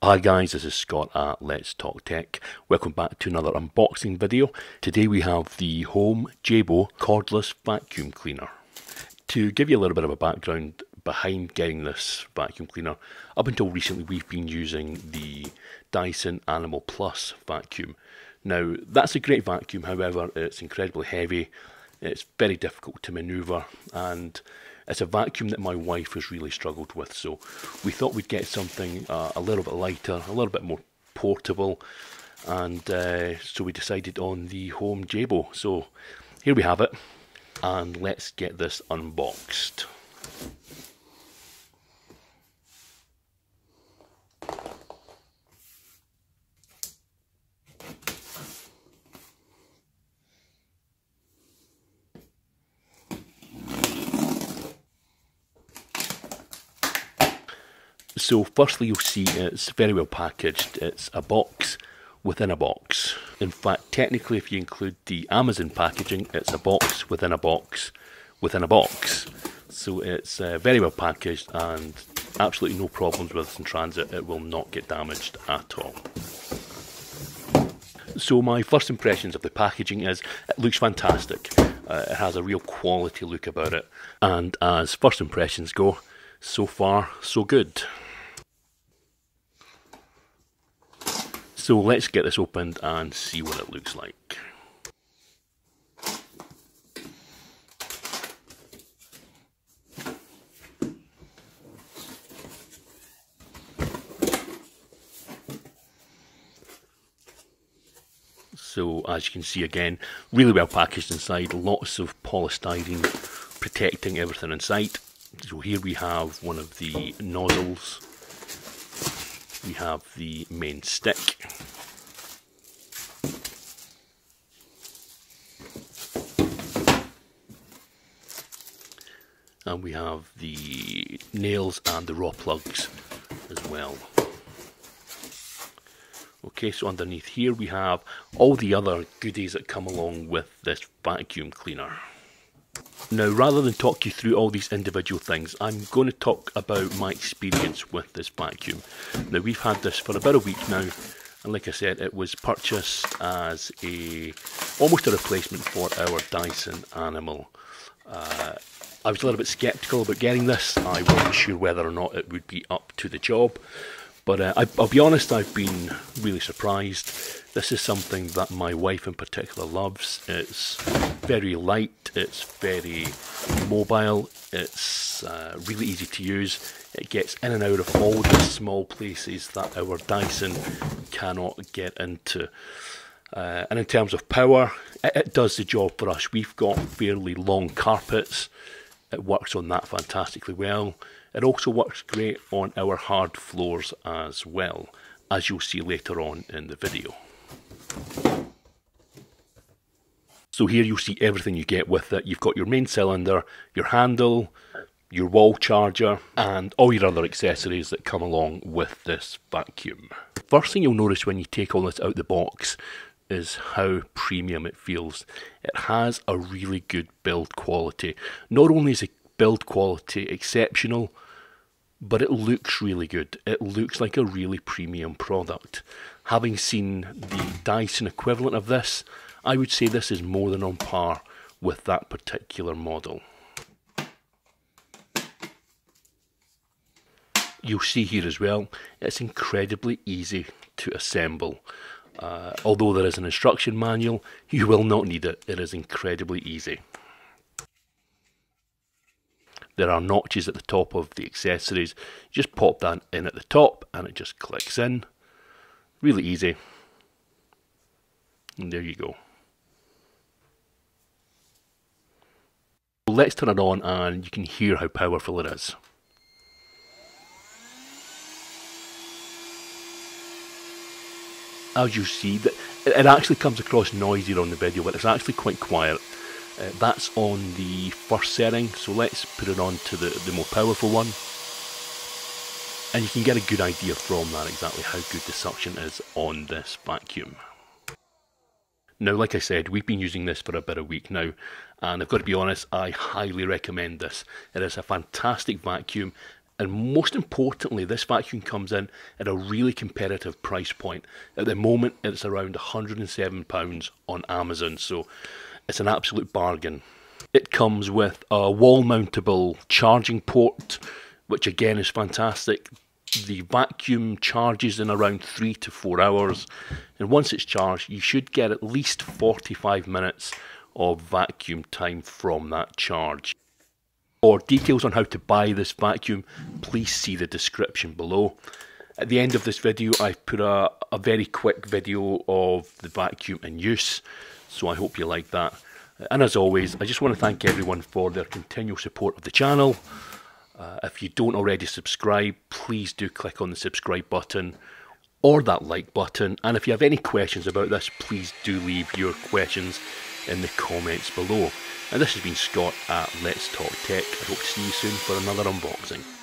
Hi guys, this is Scott at Let's Talk Tech. Welcome back to another unboxing video. Today we have the Home-Jebo Cordless Vacuum Cleaner. To give you a little bit of a background behind getting this vacuum cleaner, up until recently we've been using the Dyson Animal Plus vacuum. Now that's a great vacuum, however it's incredibly heavy, it's very difficult to manoeuvre, and it's a vacuum that my wife has really struggled with, so we thought we'd get something a little bit lighter, a little bit more portable, and so we decided on the Home-Jebo. So here we have it, and let's get this unboxed. So firstly you'll see it's very well packaged. It's a box within a box. In fact, technically if you include the Amazon packaging, it's a box within a box within a box. So it's very well packaged and absolutely no problems with this in transit. It will not get damaged at all. So my first impressions of the packaging is it looks fantastic. It has a real quality look about it. And as first impressions go, so far so good. So let's get this opened and see what it looks like. So as you can see, again, really well packaged inside, lots of polystyrene protecting everything inside. So here we have one of the nozzles. We have the main stick. And we have the nails and the raw plugs as well. Okay, so underneath here we have all the other goodies that come along with this vacuum cleaner. Now, rather than talk you through all these individual things, I'm going to talk about my experience with this vacuum. Now, we've had this for about a week now, and like I said, it was purchased as almost a replacement for our Dyson Animal. I was a little bit sceptical about getting this. I wasn't sure whether or not it would be up to the job, but I'll be honest, I've been really surprised. This is something that my wife in particular loves. It's very light, it's very mobile, it's really easy to use. It gets in and out of all the small places that our Dyson cannot get into. And in terms of power, it does the job for us. We've got fairly long carpets. It works on that fantastically well. It also works great on our hard floors as well, as you'll see later on in the video. So here you'll see everything you get with it. You've got your main cylinder, your handle, your wall charger, and all your other accessories that come along with this vacuum. The first thing you'll notice when you take all this out the box is how premium it feels. It has a really good build quality. Not only is the build quality exceptional, but it looks really good. It looks like a really premium product. Having seen the Dyson equivalent of this, I would say this is more than on par with that particular model. You'll see here as well, it's incredibly easy to assemble. Although there is an instruction manual, you will not need it. It is incredibly easy. There are notches at the top of the accessories. You just pop that in at the top and it just clicks in. Really easy. And there you go. Let's turn it on and you can hear how powerful it is. As you see, it actually comes across noisier on the video, but it's actually quite quiet. That's on the first setting, so let's put it on to the more powerful one. And you can get a good idea from that exactly how good the suction is on this vacuum. Now, like I said, we've been using this for about a week now, and I've got to be honest, I highly recommend this. It is a fantastic vacuum. And most importantly, this vacuum comes in at a really competitive price point. At the moment, it's around £107 on Amazon, so it's an absolute bargain. It comes with a wall-mountable charging port, which again is fantastic. The vacuum charges in around 3 to 4 hours, and once it's charged, you should get at least 45 minutes of vacuum time from that charge. For details on how to buy this vacuum, please see the description below. At the end of this video, I've put a very quick video of the vacuum in use, so I hope you like that. And as always, I just want to thank everyone for their continual support of the channel. If you don't already subscribe, please do click on the subscribe button or that like button. And if you have any questions about this, please do leave your questions in the comments below. And this has been Scott at Let's Talk Tech. I hope to see you soon for another unboxing.